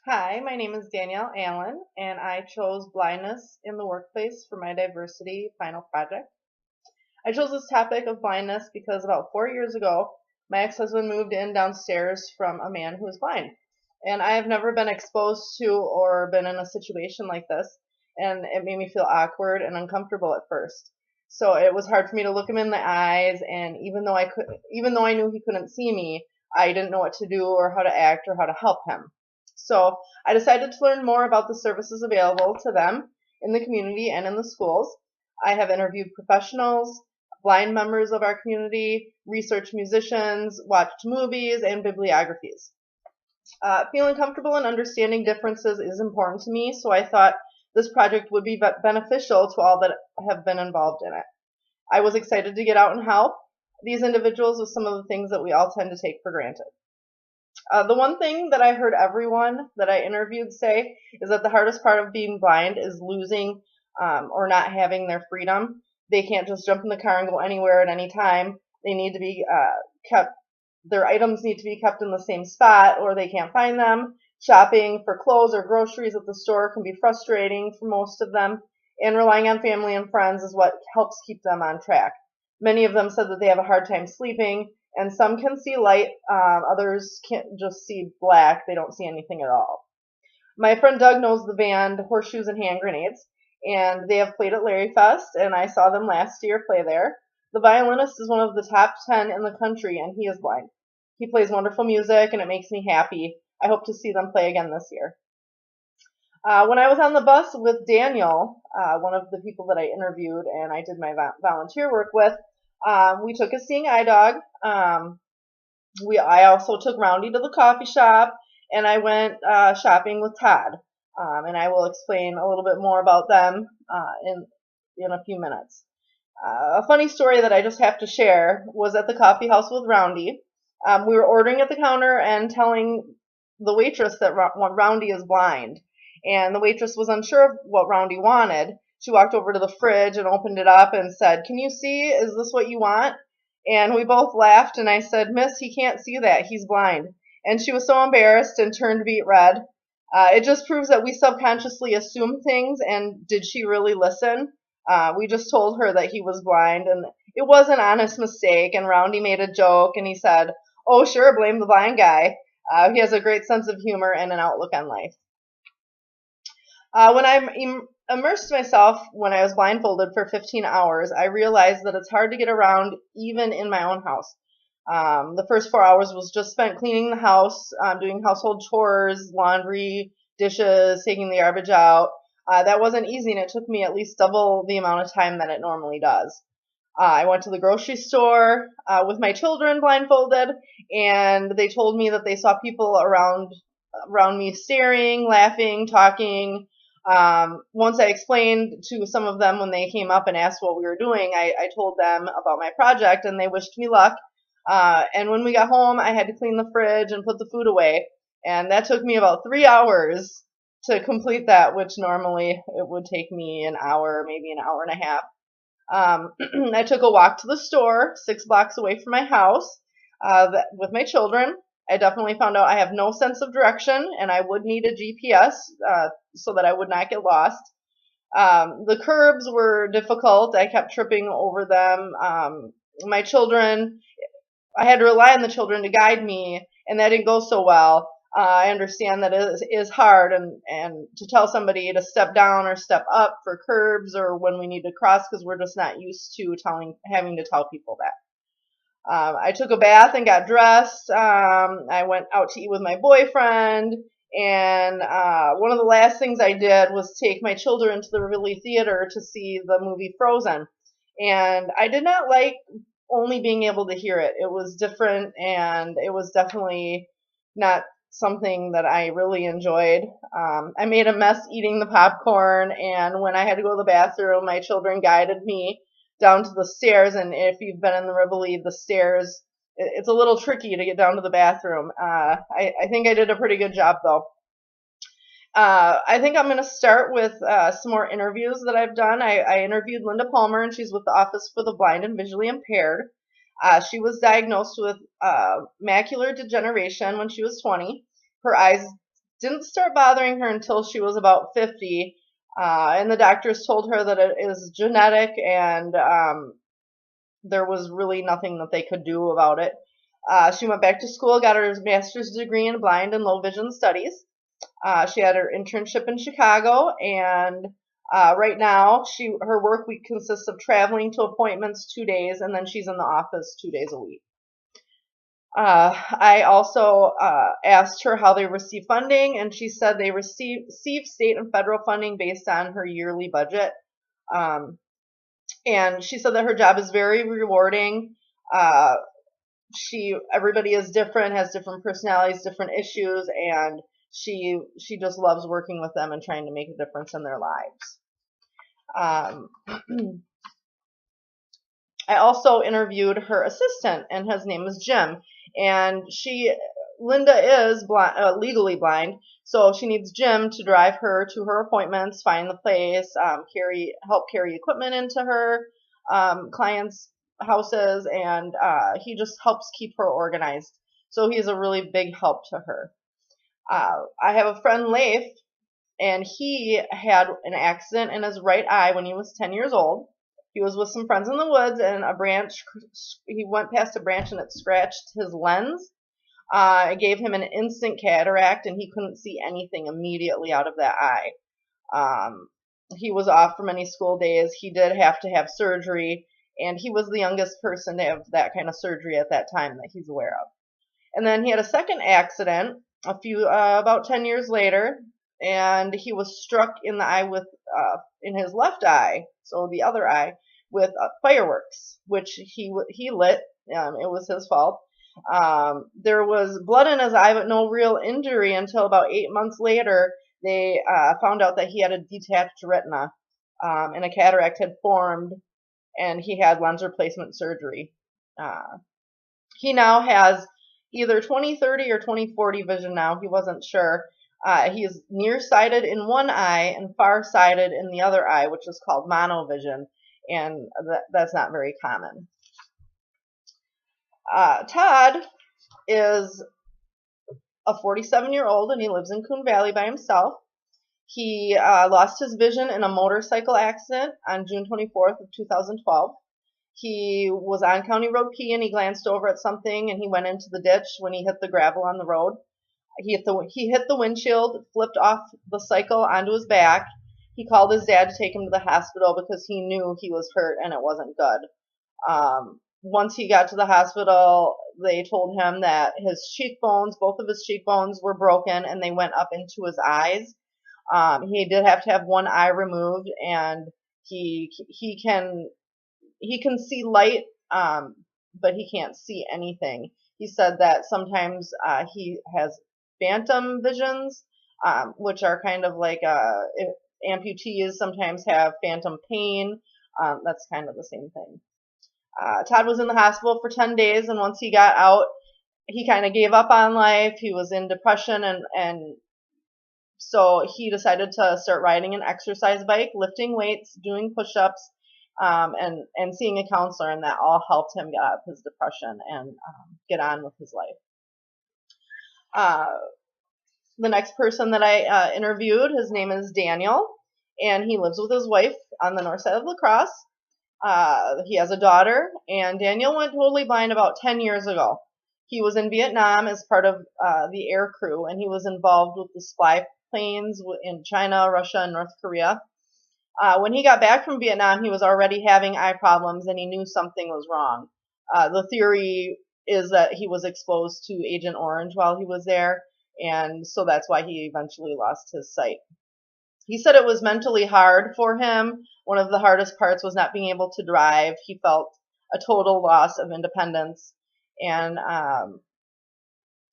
Hi, my name is Danielle Allen, and I chose blindness in the workplace for my diversity final project. I chose this topic of blindness because about 4 years ago, my ex-husband moved in downstairs from a man who is blind. And I have never been exposed to or been in a situation like this, and it made me feel awkward and uncomfortable at first. So it was hard for me to look him in the eyes, and even though I knew he couldn't see me, I didn't know what to do or how to act or how to help him. So I decided to learn more about the services available to them in the community and in the schools. I have interviewed professionals, blind members of our community, research musicians, watched movies, and bibliographies. Feeling comfortable and understanding differences is important to me, so I thought this project would be beneficial to all that have been involved in it. I was excited to get out and help these individuals with some of the things that we all tend to take for granted. The one thing that I heard everyone that I interviewed say is that the hardest part of being blind is losing or not having their freedom. They can't just jump in the car and go anywhere at any time. They need to be kept, their items need to be kept in the same spot or they can't find them. Shopping for clothes or groceries at the store can be frustrating for most of them, and relying on family and friends is what helps keep them on track. Many of them said that they have a hard time sleeping, and some can see light, others can just see black. They don't see anything at all. My friend Doug knows the band Horseshoes and Hand Grenades, and they have played at Larry Fest, and I saw them last year play there. The violinist is one of the top 10 in the country, and he is blind. He plays wonderful music, and it makes me happy. I hope to see them play again this year. When I was on the bus with Daniel, one of the people that I interviewed and I did my volunteer work with, we took a seeing eye dog. I also took Roundy to the coffee shop, and I went shopping with Todd. And I will explain a little bit more about them in a few minutes. A funny story that I just have to share was at the coffee house with Roundy. We were ordering at the counter and telling the waitress that Roundy is blind. And the waitress was unsure of what Roundy wanted. She walked over to the fridge and opened it up and said, "Can you see? Is this what you want?" And we both laughed, and I said, "Miss, he can't see that. He's blind." And she was so embarrassed and turned beet red. It just proves that we subconsciously assume things, and did she really listen? We just told her that he was blind, and it was an honest mistake, and Roundy made a joke, and he said, "Oh, sure, blame the blind guy." He has a great sense of humor and an outlook on life. When I immersed myself when I was blindfolded for 15 hours, I realized that it's hard to get around even in my own house. The first 4 hours was just spent cleaning the house, doing household chores, laundry, dishes, taking the garbage out. That wasn't easy, and it took me at least double the amount of time that it normally does. I went to the grocery store with my children blindfolded, and they told me that they saw people around me staring, laughing, talking. Once I explained to some of them when they came up and asked what we were doing, I told them about my project, and they wished me luck. And when we got home, I had to clean the fridge and put the food away, and that took me about 3 hours to complete that, which normally it would take me an hour, maybe an hour and a half. I took a walk to the store 6 blocks away from my house with my children. I definitely found out I have no sense of direction, and I would need a GPS so that I would not get lost. The curbs were difficult. I kept tripping over them. My children, I had to rely on the children to guide me, and that didn't go so well. I understand that it is hard, and to tell somebody to step down or step up for curbs or when we need to cross, because we're just not used to having to tell people that. I took a bath and got dressed. I went out to eat with my boyfriend. And one of the last things I did was take my children to the Rivoli Theater to see the movie Frozen. And I did not like only being able to hear it. It was different, and it was definitely not something that I really enjoyed. I made a mess eating the popcorn, and when I had to go to the bathroom, my children guided me down to the stairs. And if you've been in the Rivoli, the stairs, it's a little tricky to get down to the bathroom. I think I did a pretty good job, though. I think I'm going to start with some more interviews that I've done. I interviewed Linda Palmer, and she's with the Office for the Blind and Visually Impaired. She was diagnosed with macular degeneration when she was 20. Her eyes didn't start bothering her until she was about 50, and the doctors told her that it is genetic, and there was really nothing that they could do about it. She went back to school, got her master's degree in blind and low vision studies. She had her internship in Chicago, and right now her work week consists of traveling to appointments 2 days, and then she's in the office 2 days a week. I also asked her how they receive funding, and she said they receive state and federal funding based on her yearly budget. And she said that her job is very rewarding. Everybody is different, has different personalities, different issues, and she just loves working with them and trying to make a difference in their lives. I also interviewed her assistant, and his name is Jim. And Linda is legally blind, so she needs Jim to drive her to her appointments, find the place, help carry equipment into her clients' houses, and he just helps keep her organized. So he's a really big help to her. I have a friend, Leif, and he had an accident in his right eye when he was 10 years old. He was with some friends in the woods, and he went past a branch and it scratched his lens. It gave him an instant cataract, and he couldn't see anything immediately out of that eye. He was off for many school days. He did have to have surgery, and he was the youngest person to have that kind of surgery at that time that he's aware of. And then he had a second accident about 10 years later, and he was struck in the eye in his left eye, so the other eye, with fireworks, which he lit. It was his fault. There was blood in his eye, but no real injury until about 8 months later. They found out that he had a detached retina, and a cataract had formed, and he had lens replacement surgery. He now has either 20/30 or 20/40 vision now. He wasn't sure. He is nearsighted in one eye and farsighted in the other eye, which is called monovision, and that's not very common. Todd is a 47-year-old, and he lives in Coon Valley by himself. He lost his vision in a motorcycle accident on June 24th of 2012. He was on County Road P, and he glanced over at something, and he went into the ditch when he hit the gravel on the road. He hit the windshield, flipped off the cycle onto his back. He called his dad to take him to the hospital because he knew he was hurt and it wasn't good. Once he got to the hospital, they told him that both of his cheekbones were broken, and they went up into his eyes. He did have to have one eye removed, and he can see light, but he can't see anything. He said that sometimes he has phantom visions, which are kind of like amputees sometimes have phantom pain. That's kind of the same thing. Todd was in the hospital for 10 days, and once he got out, he kind of gave up on life. He was in depression, and so he decided to start riding an exercise bike, lifting weights, doing push-ups, and seeing a counselor, and that all helped him get out of his depression and get on with his life. The next person that I interviewed, his name is Daniel, and he lives with his wife on the north side of La Crosse. He has a daughter, and Daniel went totally blind about 10 years ago. He was in Vietnam as part of the air crew, and he was involved with the spy planes in China, Russia, and North Korea. When he got back from Vietnam, he was already having eye problems, and he knew something was wrong. The theory is that he was exposed to Agent Orange while he was there, and so that's why he eventually lost his sight. He said it was mentally hard for him. One of the hardest parts was not being able to drive. He felt a total loss of independence, and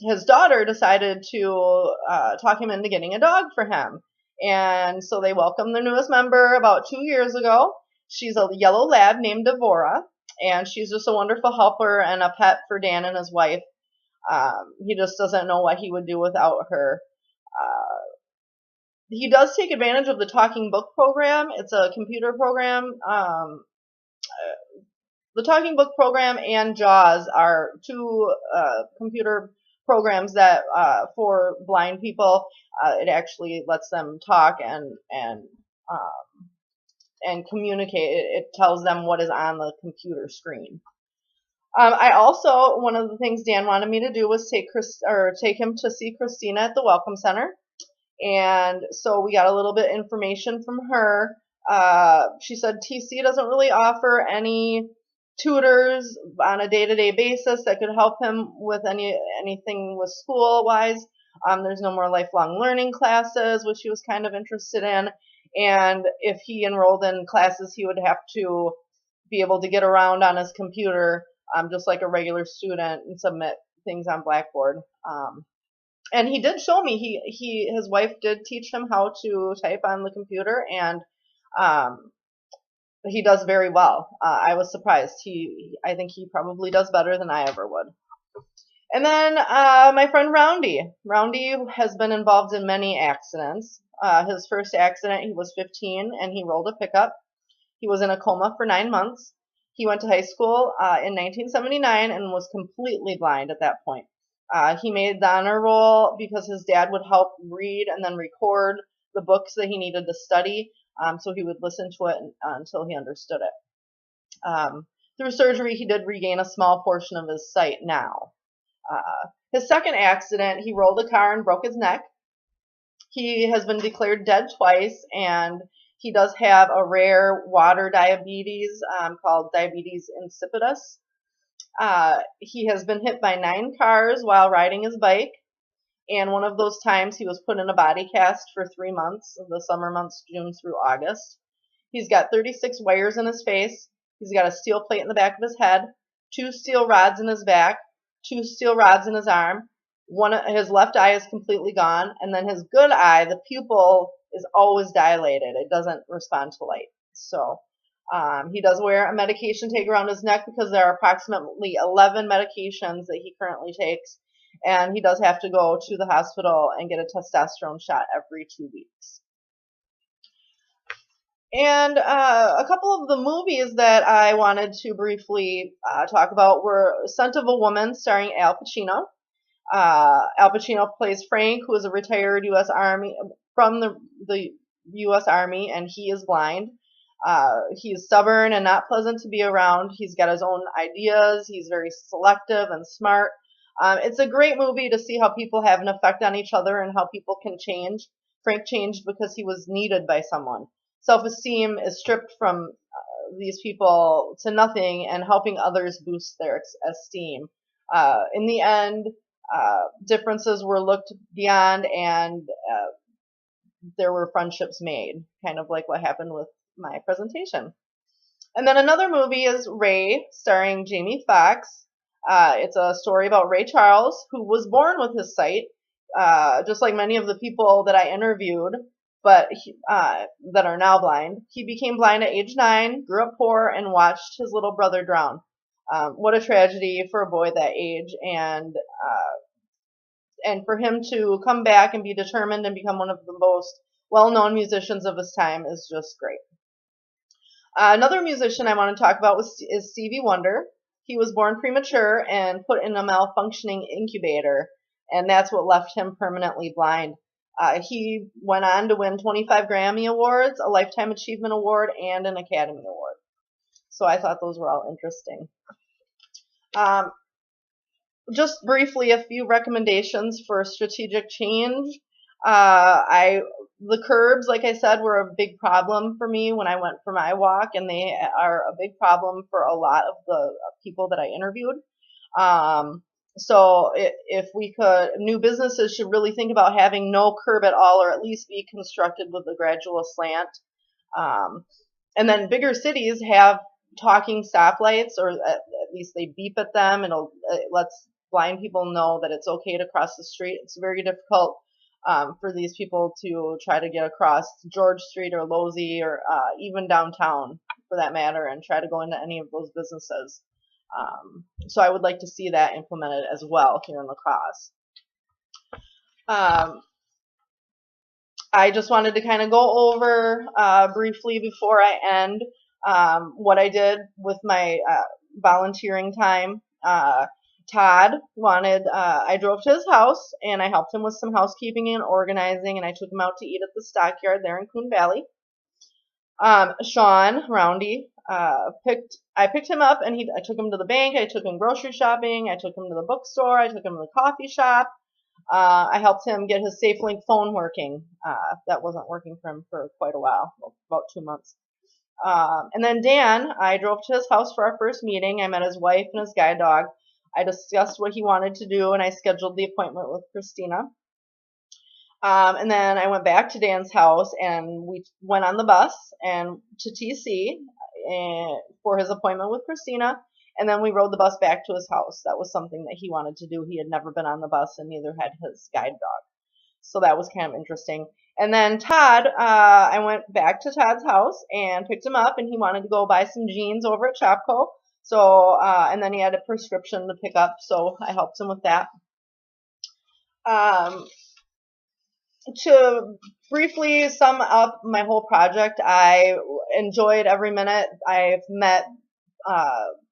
his daughter decided to talk him into getting a dog for him. And so they welcomed their newest member about 2 years ago. She's a yellow lab named Devora, and she's just a wonderful helper and a pet for Dan and his wife. He just doesn't know what he would do without her. He does take advantage of the Talking Book program. It's a computer program. The Talking Book program and JAWS are two computer programs that for blind people. It actually lets them talk and communicate. It tells them what is on the computer screen. I also, one of the things Dan wanted me to do was take him to see Christina at the Welcome Center. And so we got a little bit of information from her. She said TC doesn't really offer any tutors on a day-to-day basis that could help him with anything with school-wise. There's no more lifelong learning classes, which he was kind of interested in. And if he enrolled in classes, he would have to be able to get around on his computer just like a regular student and submit things on Blackboard. And he did show me, his wife did teach him how to type on the computer, and he does very well. I was surprised. I think he probably does better than I ever would. And then my friend Roundy. Roundy has been involved in many accidents. His first accident, he was 15, and he rolled a pickup. He was in a coma for 9 months. He went to high school in 1979 and was completely blind at that point. He made the honor roll because his dad would help read and then record the books that he needed to study, so he would listen to it until he understood it. Through surgery, he did regain a small portion of his sight now. His second accident, he rolled a car and broke his neck. He has been declared dead twice, and he does have a rare water diabetes called diabetes insipidus. He has been hit by 9 cars while riding his bike, and one of those times he was put in a body cast for 3 months, the summer months, June through August. He's got 36 wires in his face. He's got a steel plate in the back of his head, 2 steel rods in his back, 2 steel rods in his arm. His left eye is completely gone, and then his good eye, the pupil, is always dilated. It doesn't respond to light. So he does wear a medication tag around his neck because there are approximately 11 medications that he currently takes, and he does have to go to the hospital and get a testosterone shot every 2 weeks. And a couple of the movies that I wanted to briefly talk about were Scent of a Woman, starring Al Pacino. Al Pacino plays Frank, who is a retired U.S. Army from the U.S. Army, and he is blind. He's stubborn and not pleasant to be around. He's got his own ideas. He's very selective and smart. It's a great movie to see how people have an effect on each other and how people can change. Frank changed because he was needed by someone. Self-esteem is stripped from these people to nothing, and helping others boost their esteem. In the end, differences were looked beyond, and there were friendships made, kind of like what happened with my presentation. And then another movie is Ray, starring Jamie Foxx. It's a story about Ray Charles, who was born with his sight, just like many of the people that I interviewed, but that are now blind. He became blind at age 9, grew up poor, and watched his little brother drown. What a tragedy for a boy that age, and for him to come back and be determined and become one of the most well-known musicians of his time is just great. Another musician I want to talk about is Stevie Wonder. He was born premature and put in a malfunctioning incubator, and that's what left him permanently blind. He went on to win 25 Grammy Awards, a Lifetime Achievement Award, and an Academy Award. So I thought those were all interesting. Just briefly, a few recommendations for strategic change. The curbs, like I said, were a big problem for me when I went for my walk, and they are a big problem for a lot of the people that I interviewed. So if we could, new businesses should really think about having no curb at all, or at least be constructed with a gradual slant. And then bigger cities have talking stoplights, or at least they beep at them, and it lets blind people know that it's okay to cross the street. It's very difficult for these people to try to get across George Street or Losey, or even downtown for that matter, and try to go into any of those businesses. So I would like to see that implemented as well here in La Crosse. I just wanted to kind of go over briefly before I end what I did with my volunteering time. Todd wanted, I drove to his house and I helped him with some housekeeping and organizing, and I took him out to eat at the stockyard there in Coon Valley. Sean Roundy, I picked him up and I took him to the bank. I took him grocery shopping. I took him to the bookstore. I took him to the coffee shop. I helped him get his SafeLink phone working. That wasn't working for him for quite a while, about 2 months. And then Dan, I drove to his house for our first meeting. I met his wife and his guide dog. I discussed what he wanted to do, and I scheduled the appointment with Christina. And then I went back to Dan's house, and we went on the bus and to TC for his appointment with Christina. And then we rode the bus back to his house. That was something that he wanted to do. He had never been on the bus, and neither had his guide dog. So that was kind of interesting. And then Todd, I went back to Todd's house and picked him up, and he wanted to go buy some jeans over at Shopko. So, and then he had a prescription to pick up, so I helped him with that. To briefly sum up my whole project, I enjoyed every minute. I've met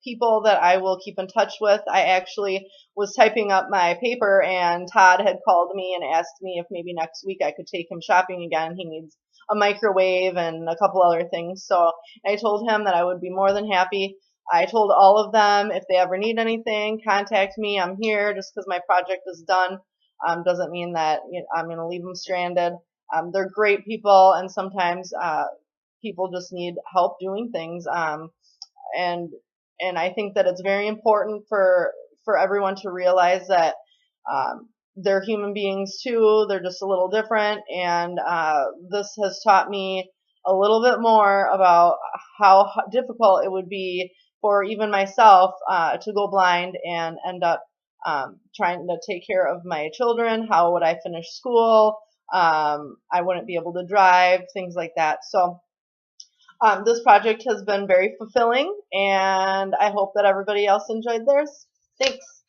people that I will keep in touch with. I actually was typing up my paper, and Todd had called me and asked me if maybe next week I could take him shopping again. He needs a microwave and a couple other things. So I told him that I would be more than happy. I told all of them, if they ever need anything, contact me. I'm here. Just because my project is done doesn't mean that I'm going to leave them stranded. They're great people, and sometimes people just need help doing things. And I think that it's very important for everyone to realize that they're human beings too. They're just a little different, and this has taught me a little bit more about how difficult it would be for even myself to go blind and end up trying to take care of my children. How would I finish school? I wouldn't be able to drive, things like that. So this project has been very fulfilling, and I hope that everybody else enjoyed theirs. Thanks.